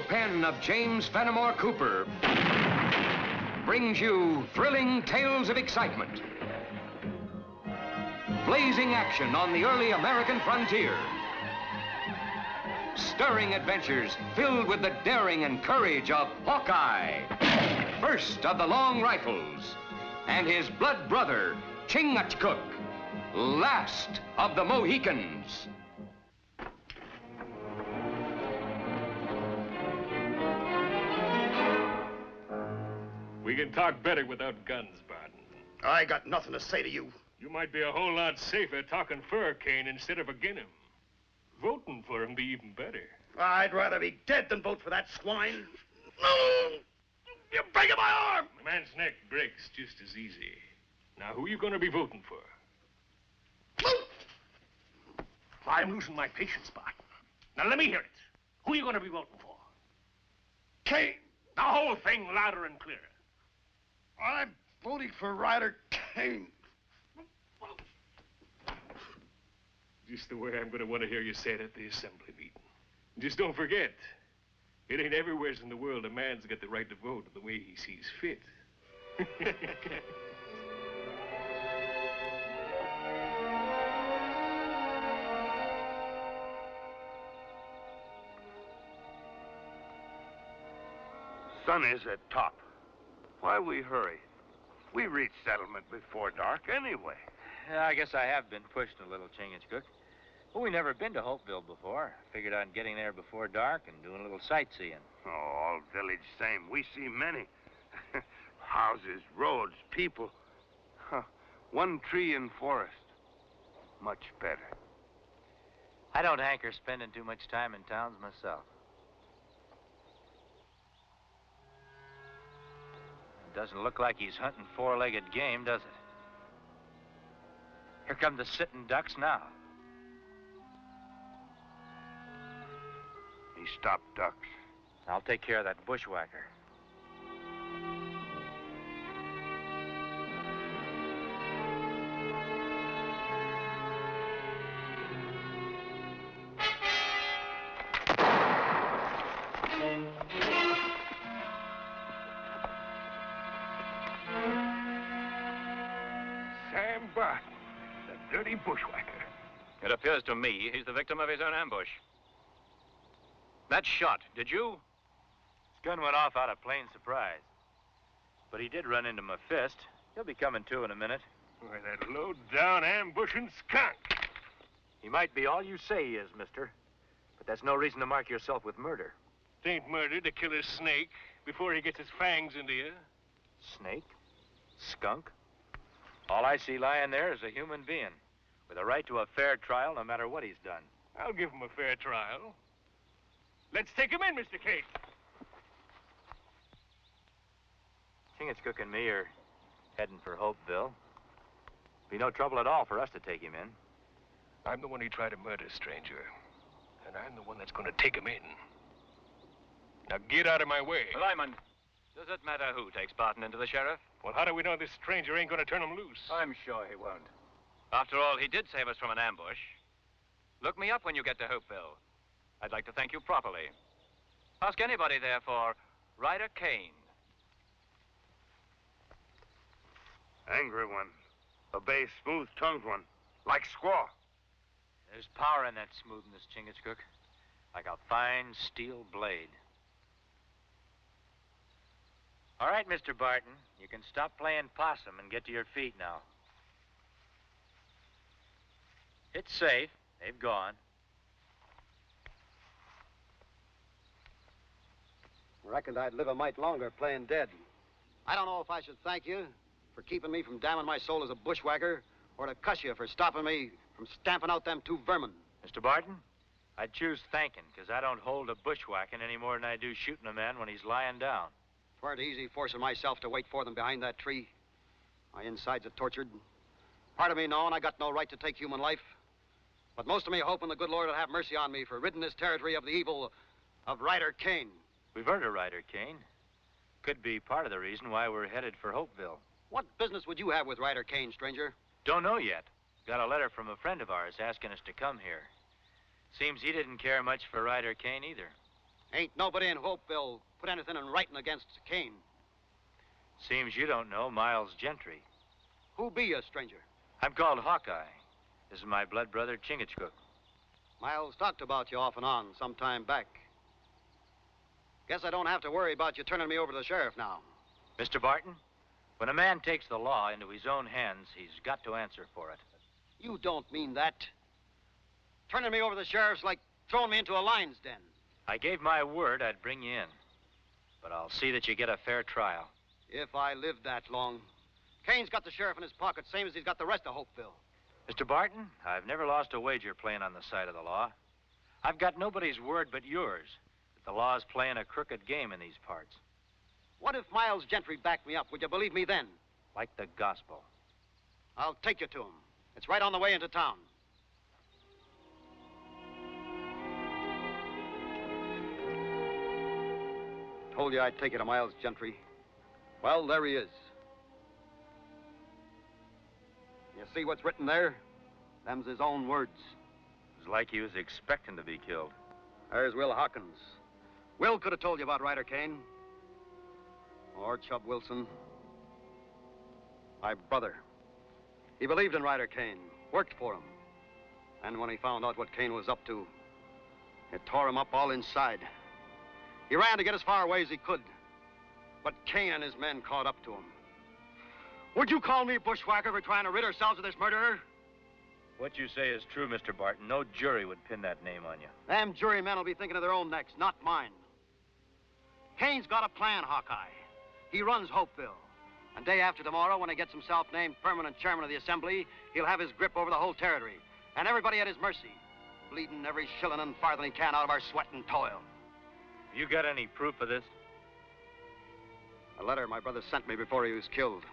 pen of James Fenimore Cooper brings you thrilling tales of excitement, blazing action on the early American frontier, stirring adventures filled with the daring and courage of Hawkeye, first of the long rifles, and his blood brother, Chingachgook, last of the Mohicans. We can talk better without guns, Barton. I got nothing to say to you. You might be a whole lot safer talking for Kane instead of against him. Voting for him be even better. I'd rather be dead than vote for that swine. No! You're breaking my arm! A man's neck breaks just as easy. Now, who are you going to be voting for? I'm losing my patience, Barton. Now, let me hear it. Who are you going to be voting for? Kane. The whole thing louder and clearer. I'm voting for Ryder Kane. Just the way I'm going to want to hear you say it at the assembly meeting. Just don't forget, it ain't everywhere in the world a man's got the right to vote the way he sees fit. Sun is at top. Why we hurry? We reach settlement before dark anyway. Yeah, I guess I have been pushed a little, Chingachgook. Well, we never been to Hopeville before. Figured on getting there before dark and doing a little sightseeing. Oh, all village same. We see many. Houses, roads, people. Huh. One tree and forest. Much better. I don't hanker spending too much time in towns myself. It doesn't look like he's hunting four-legged game, does it? Here come the sitting ducks now. He stopped ducks. I'll take care of that bushwhacker. Sam Barton, the dirty bushwhacker. It appears to me he's the victim of his own ambush. That shot, did you? His gun went off out of plain surprise. But he did run into my fist. He'll be coming to in a minute. Why, that low-down ambushing skunk. He might be all you say he is, mister. But that's no reason to mark yourself with murder. It ain't murder to kill a snake before he gets his fangs into you. Snake? Skunk? All I see lying there is a human being with a right to a fair trial no matter what he's done. I'll give him a fair trial. Let's take him in, Mr. Kate. Chingachgook and me are heading for Hopeville. Be no trouble at all for us to take him in. I'm the one he tried to murder, stranger. And I'm the one that's going to take him in. Now get out of my way. Lyman, does it matter who takes Barton into the sheriff? Well, how do we know this stranger ain't going to turn him loose? I'm sure he won't. After all, he did save us from an ambush. Look me up when you get to Hopeville. I'd like to thank you properly. Ask anybody there for Ryder Kane. Angry one. A bay, smooth-tongued one. Like squaw. There's power in that smoothness, Chingachgook. Like a fine steel blade. All right, Mr. Barton. You can stop playing possum and get to your feet now. It's safe. They've gone. Reckoned I'd live a mite longer playing dead. I don't know if I should thank you for keeping me from damning my soul as a bushwhacker or to cuss you for stopping me from stamping out them two vermin. Mr. Barton, I'd choose thanking, because I don't hold a bushwhacking any more than I do shooting a man when he's lying down. It weren't easy forcing myself to wait for them behind that tree. My insides are tortured. Part of me knowing I got no right to take human life. But most of me hoping the good Lord will have mercy on me for ridding this territory of the evil of Ryder Kane. We've heard of Ryder Kane. Could be part of the reason why we're headed for Hopeville. What business would you have with Ryder Kane, stranger? Don't know yet. Got a letter from a friend of ours asking us to come here. Seems he didn't care much for Ryder Kane either. Ain't nobody in Hopeville put anything in writing against Kane. Seems you don't know Miles Gentry. Who be you, stranger? I'm called Hawkeye. This is my blood brother, Chingachgook. Miles talked about you off and on some time back. Guess I don't have to worry about you turning me over to the sheriff now. Mr. Barton, when a man takes the law into his own hands, he's got to answer for it. You don't mean that. Turning me over to the sheriff's like throwing me into a lion's den. I gave my word I'd bring you in. But I'll see that you get a fair trial. If I live that long. Kane's got the sheriff in his pocket, same as he's got the rest of Hopeville. Mr. Barton, I've never lost a wager playing on the side of the law. I've got nobody's word but yours that the law's playing a crooked game in these parts. What if Miles Gentry backed me up? Would you believe me then? Like the gospel. I'll take you to him. It's right on the way into town. Told you I'd take you to Miles Gentry. Well, there he is. You see what's written there? Them's his own words. It's like he was expecting to be killed. There's Will Hawkins. Will could have told you about Ryder Kane. Or Chub Wilson. My brother. He believed in Ryder Kane, worked for him. And when he found out what Kane was up to, it tore him up all inside. He ran to get as far away as he could. But Kane and his men caught up to him. Would you call me bushwhacker for trying to rid ourselves of this murderer? What you say is true, Mr. Barton. No jury would pin that name on you. Them jurymen will be thinking of their own necks, not mine. Kane's got a plan, Hawkeye. He runs Hopeville. And day after tomorrow, when he gets himself named permanent chairman of the Assembly, he'll have his grip over the whole territory. And everybody at his mercy. Bleeding every shilling and farthing he can out of our sweat and toil. You got any proof of this? A letter my brother sent me before he was killed.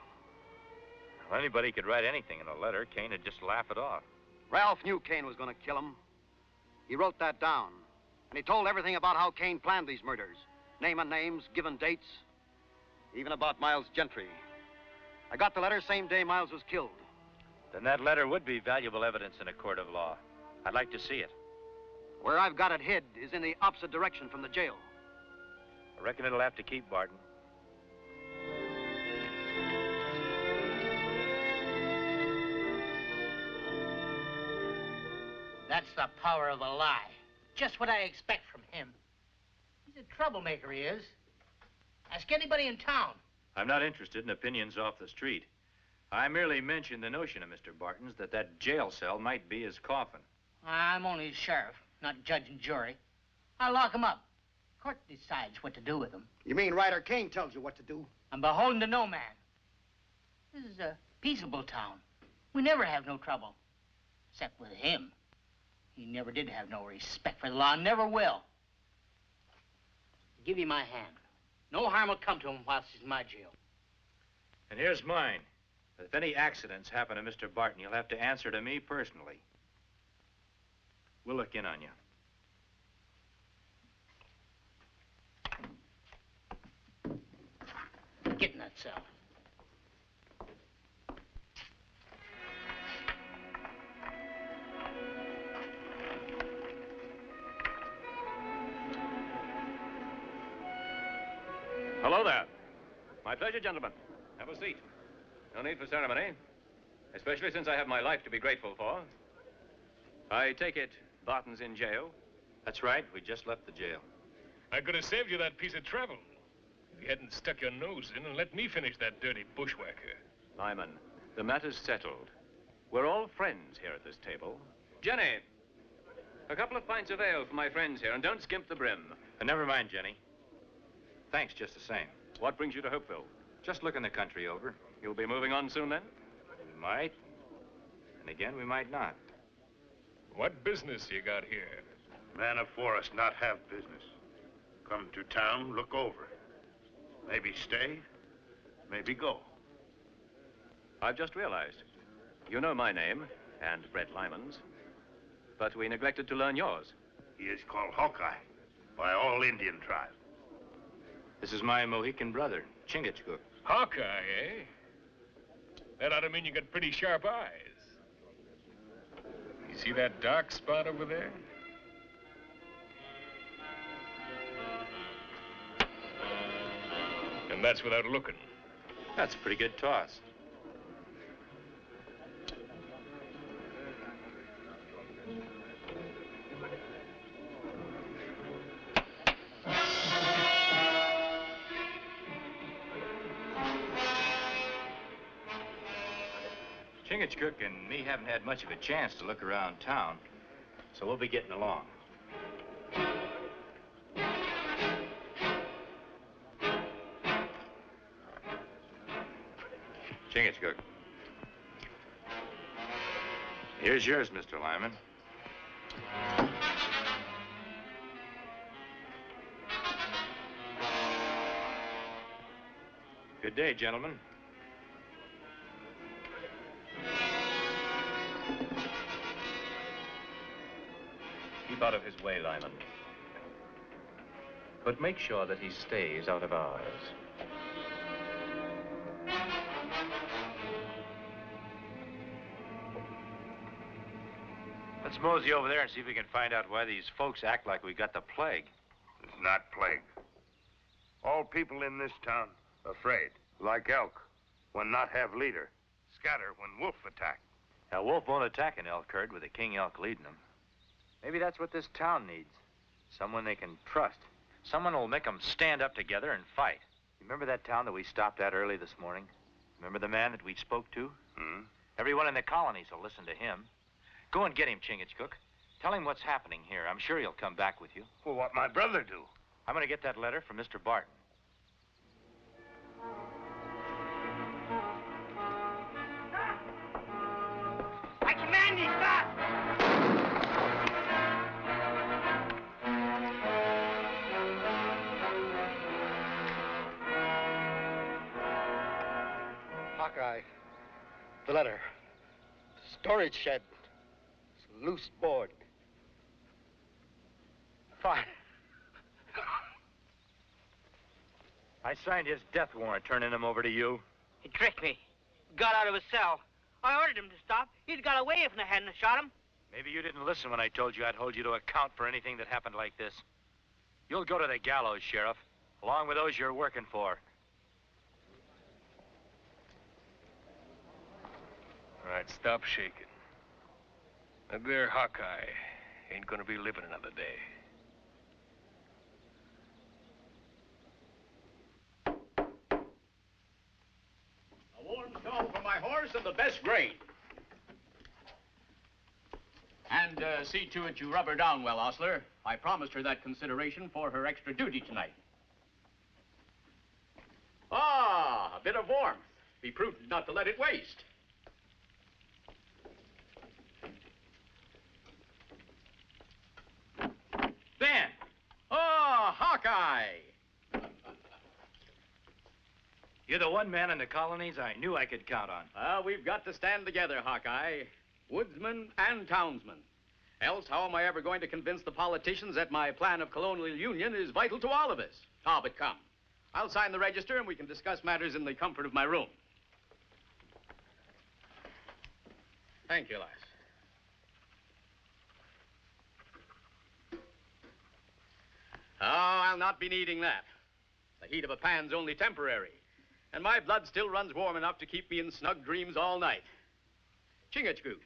Well, anybody could write anything in a letter. Kane would just laugh it off. Ralph knew Kane was going to kill him. He wrote that down. And he told everything about how Kane planned these murders. Naming names, giving dates. Even about Miles Gentry. I got the letter same day Miles was killed. Then that letter would be valuable evidence in a court of law. I'd like to see it. Where I've got it hid is in the opposite direction from the jail. I reckon it'll have to keep, Barton. That's the power of a lie. Just what I expect from him. He's a troublemaker, he is. Ask anybody in town. I'm not interested in opinions off the street. I merely mentioned the notion of Mr. Barton's that jail cell might be his coffin. I'm only the sheriff, not judge and jury. I'll lock him up. Court decides what to do with him. You mean Ryder Kane tells you what to do? I'm beholden to no man. This is a peaceable town. We never have no trouble. Except with him. He never did have no respect for the law, never will. Give you my hand. No harm will come to him whilst he's in my jail. And here's mine. If any accidents happen to Mr. Barton, you'll have to answer to me personally. We'll look in on you. Get in that cell. Hello there. My pleasure, gentlemen. Have a seat. No need for ceremony, especially since I have my life to be grateful for. I take it Barton's in jail? That's right. We just left the jail. I could have saved you that piece of travel if you hadn't stuck your nose in and let me finish that dirty bushwhacker. Lyman, the matter's settled. We're all friends here at this table. Jenny, a couple of pints of ale for my friends here, and don't skimp the brim. Never mind, Jenny. Thanks just the same. What brings you to Hopeville? Just looking the country over. You'll be moving on soon, then? We might. And again, we might not. What business you got here? Man of forest not have business. Come to town, look over. Maybe stay, maybe go. I've just realized. You know my name, and Brett Lyman's. But we neglected to learn yours. He is called Hawkeye by all Indian tribes. This is my Mohican brother, Chingachgook. Hawkeye, eh? That ought to mean you got pretty sharp eyes. You see that dark spot over there? And that's without looking. That's a pretty good toss. Chingachgook and me haven't had much of a chance to look around town, so we'll be getting along. Chingachgook. Here's yours, Mr. Lyman. Good day, gentlemen. Keep out of his way, Lyman. But make sure that he stays out of ours. Let's mosey over there and see if we can find out why these folks act like we got the plague. It's not plague. All people in this town afraid, like elk, when not have leader. Scatter when wolf attack. A wolf won't attack an elk herd with a king elk leading them. Maybe that's what this town needs. Someone they can trust. Someone who'll make them stand up together and fight. Remember that town that we stopped at early this morning? Remember the man that we spoke to? Everyone in the colonies will listen to him. Go and get him, Chingachgook. Tell him what's happening here. I'm sure he'll come back with you. Well, what my brother do? I'm going to get that letter from Mr. Barton. I command you, stop! Hawkeye, the letter. Storage shed. Loose board. Fine. I signed his death warrant turning him over to you. He tricked me. Got out of his cell. I ordered him to stop. He'd got away if I hadn't shot him. Maybe you didn't listen when I told you I'd hold you to account for anything that happened like this. You'll go to the gallows, Sheriff, along with those you're working for. All right, stop shaking. That there Hawkeye ain't gonna be living another day. A warm stone for my horse and the best grain. And see to it you rub her down well, ostler. I promised her that consideration for her extra duty tonight. Ah, a bit of warmth. Be prudent not to let it waste. Ben! Oh, Hawkeye! You're the one man in the colonies I knew I could count on. We've got to stand together, Hawkeye. Woodsman and townsman. Else, how am I ever going to convince the politicians that my plan of colonial union is vital to all of us? But come. I'll sign the register and we can discuss matters in the comfort of my room. Thank you, lass. Oh, I'll not be needing that. The heat of a pan's only temporary, and my blood still runs warm enough to keep me in snug dreams all night. Chingachgook,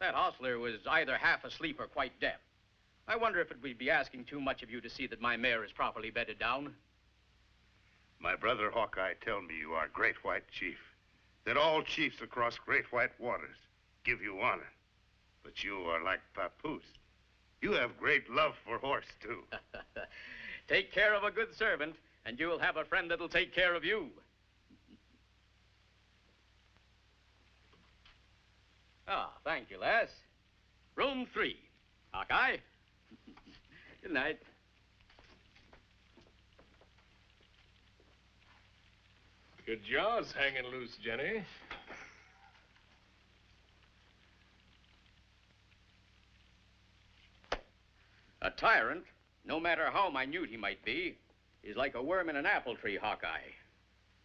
that hostler was either half asleep or quite deaf. I wonder if it would be asking too much of you to see that my mare is properly bedded down. My brother Hawkeye tell me you are great white chief, that all chiefs across great white waters give you honor. But you are like Papoose. You have great love for horse, too. Take care of a good servant, and you'll have a friend that'll take care of you. Thank you, lass. Room 3. Hawkeye. Good night. Good jaws hanging loose, Jenny. A tyrant, no matter how minute he might be, is like a worm in an apple tree, Hawkeye.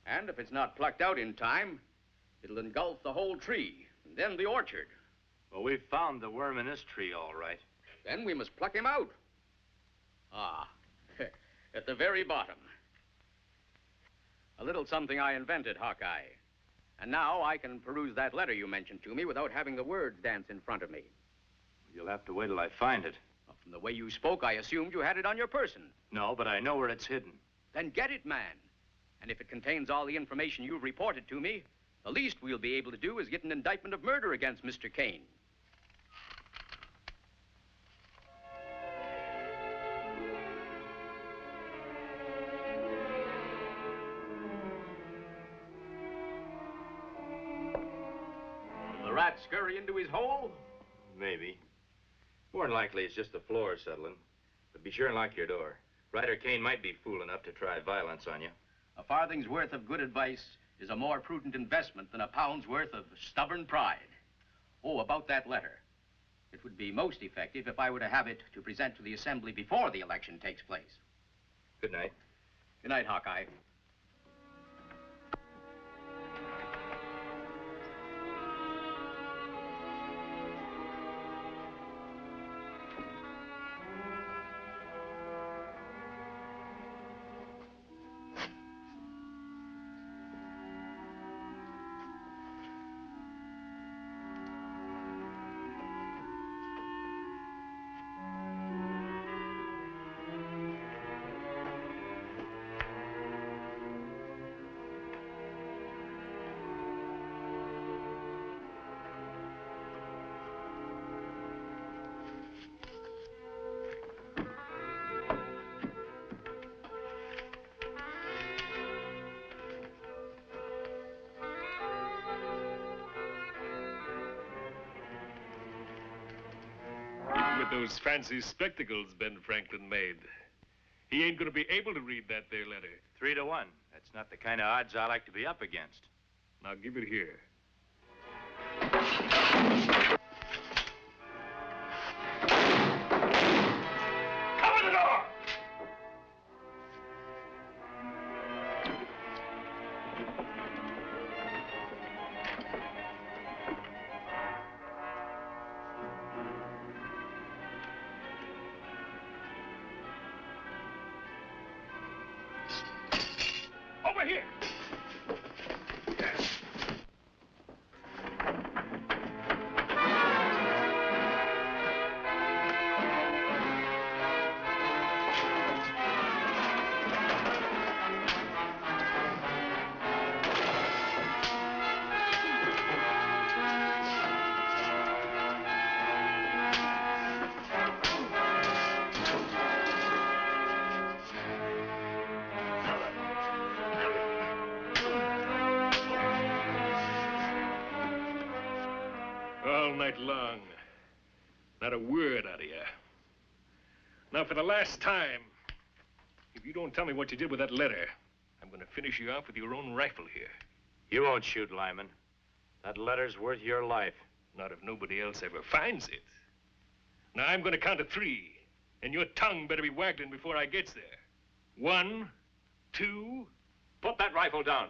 And if it's not plucked out in time, it'll engulf the whole tree, and then the orchard. Well, we've found the worm in this tree, all right. Then we must pluck him out. At the very bottom. A little something I invented, Hawkeye. And now I can peruse that letter you mentioned to me without having the words dance in front of me. You'll have to wait till I find it. Well, from the way you spoke, I assumed you had it on your person. No, but I know where it's hidden. Then get it, man. And if it contains all the information you've reported to me, the least we'll be able to do is get an indictment of murder against Mr. Kane. Will the rat scurry into his hole? Maybe. More than likely, it's just the floor settling. But be sure and lock your door. Ryder Kane might be fool enough to try violence on you. A farthing's worth of good advice is a more prudent investment than a pound's worth of stubborn pride. Oh, about that letter. It would be most effective if I were to have it to present to the Assembly before the election takes place. Good night. Good night, Hawkeye. With those fancy spectacles Ben Franklin made, he ain't gonna be able to read that there letter. 3 to 1. That's not the kind of odds I like to be up against. Now give it here. Cover the door! Over here! Yes. All night long. Not a word out of you. Now, for the last time, if you don't tell me what you did with that letter, I'm going to finish you off with your own rifle here. You won't shoot, Lyman. That letter's worth your life. Not if nobody else ever finds it. Now, I'm going to count to 3, and your tongue better be waggling before I gets there. 1, 2... Put that rifle down.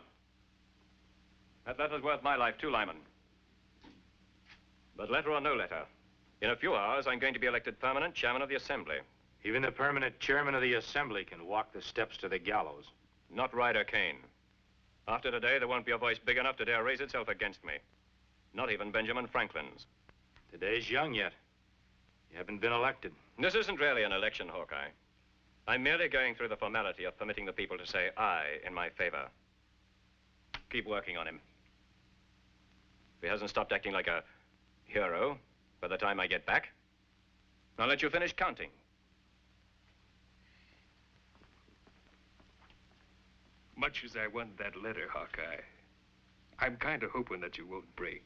That letter's worth my life, too, Lyman. But letter or no letter, in a few hours, I'm going to be elected permanent chairman of the Assembly. Even the permanent chairman of the Assembly can walk the steps to the gallows. Not Ryder Kane. After today, there won't be a voice big enough to dare raise itself against me. Not even Benjamin Franklin's. Today's young yet. You haven't been elected. This isn't really an election, Hawkeye. I'm merely going through the formality of permitting the people to say aye in my favor. Keep working on him. If he hasn't stopped acting like a hero by the time I get back, I'll let you finish counting. Much as I want that letter, Hawkeye, I'm kind of hoping that you won't break.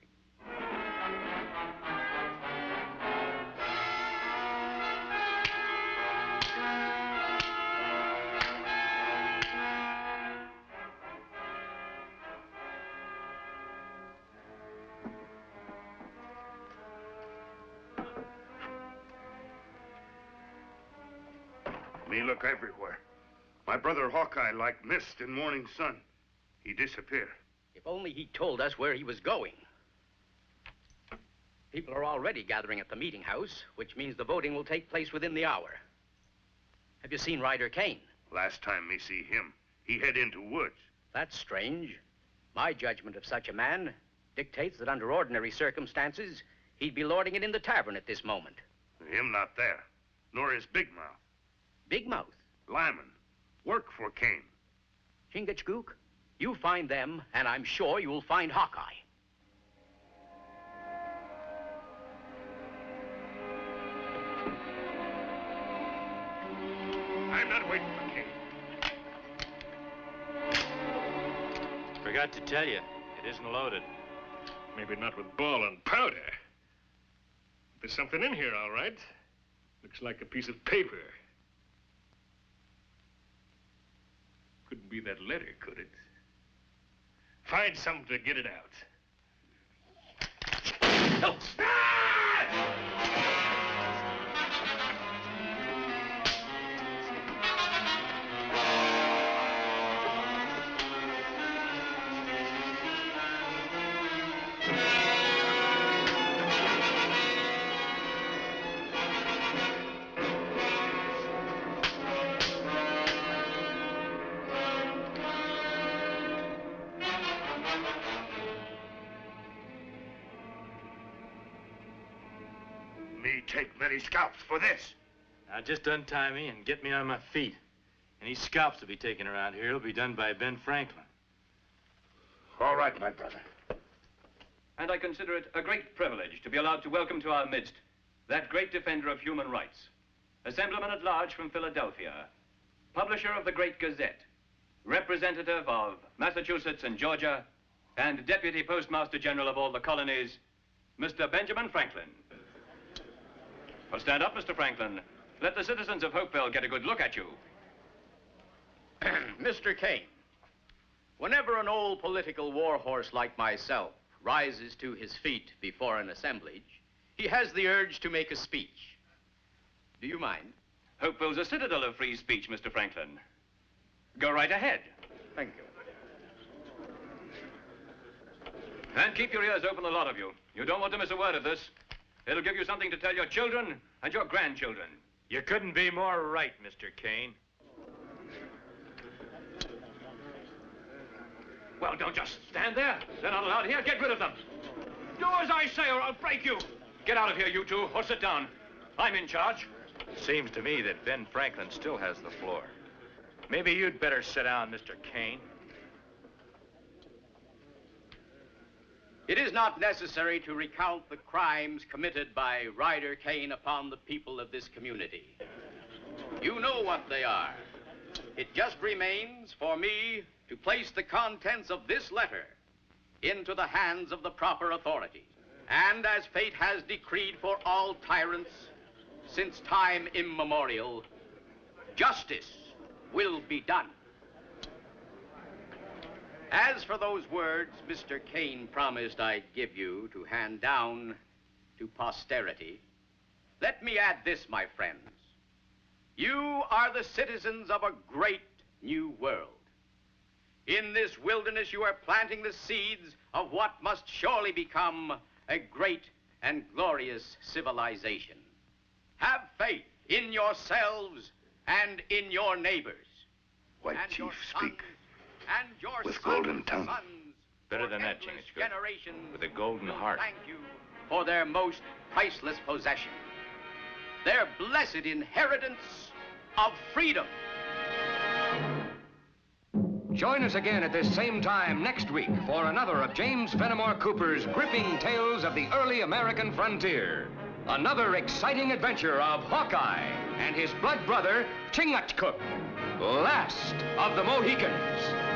Me look everywhere. My brother Hawkeye like mist in morning sun. He disappear. If only he told us where he was going. People are already gathering at the meeting house, which means the voting will take place within the hour. Have you seen Ryder Kane? Last time me see him, he head into woods. That's strange. My judgment of such a man dictates that under ordinary circumstances, he'd be lording it in the tavern at this moment. Him not there, nor his big mouth. Big Mouth. Lyman, work for Kane. Chingachgook, you find them, and I'm sure you'll find Hawkeye. I'm not waiting for Kane. Forgot to tell you, it isn't loaded. Maybe not with ball and powder. There's something in here, all right. Looks like a piece of paper. Couldn't be that letter, could it? Find something to get it out. No! Me take many scalps for this. Now just untie me and get me on my feet. Any scalps to be taken around here will be done by Ben Franklin. All right, my brother. And I consider it a great privilege to be allowed to welcome to our midst that great defender of human rights, Assemblyman at Large from Philadelphia, publisher of the Great Gazette, representative of Massachusetts and Georgia, and Deputy Postmaster General of all the colonies, Mr. Benjamin Franklin. Well, stand up, Mr. Franklin. Let the citizens of Hopeville get a good look at you. Mr. Kane, whenever an old political warhorse like myself rises to his feet before an assemblage, he has the urge to make a speech. Do you mind? Hopeville's a citadel of free speech, Mr. Franklin. Go right ahead. Thank you. And keep your ears open, a lot of you. You don't want to miss a word of this. It'll give you something to tell your children and your grandchildren. You couldn't be more right, Mr. Kane. Well, don't just stand there. They're not allowed here. Get rid of them. Do as I say or I'll break you. Get out of here, you two, or sit down. I'm in charge. Seems to me that Ben Franklin still has the floor. Maybe you'd better sit down, Mr. Kane. It is not necessary to recount the crimes committed by Ryder Kane upon the people of this community. You know what they are. It just remains for me to place the contents of this letter into the hands of the proper authorities. And as fate has decreed for all tyrants since time immemorial, justice will be done. As for those words Mr. Kane promised I'd give you to hand down to posterity, let me add this, my friends. You are the citizens of a great new world. In this wilderness, you are planting the seeds of what must surely become a great and glorious civilization. Have faith in yourselves and in your neighbors. White and Chief, your speak. And your With sons' golden tongue. sons Better than for that, endless Chingachgook. generations With a golden will heart. Thank you for their most priceless possession, their blessed inheritance of freedom. Join us again at this same time next week for another of James Fenimore Cooper's gripping tales of the early American frontier. Another exciting adventure of Hawkeye and his blood brother, Chingachgook, last of the Mohicans.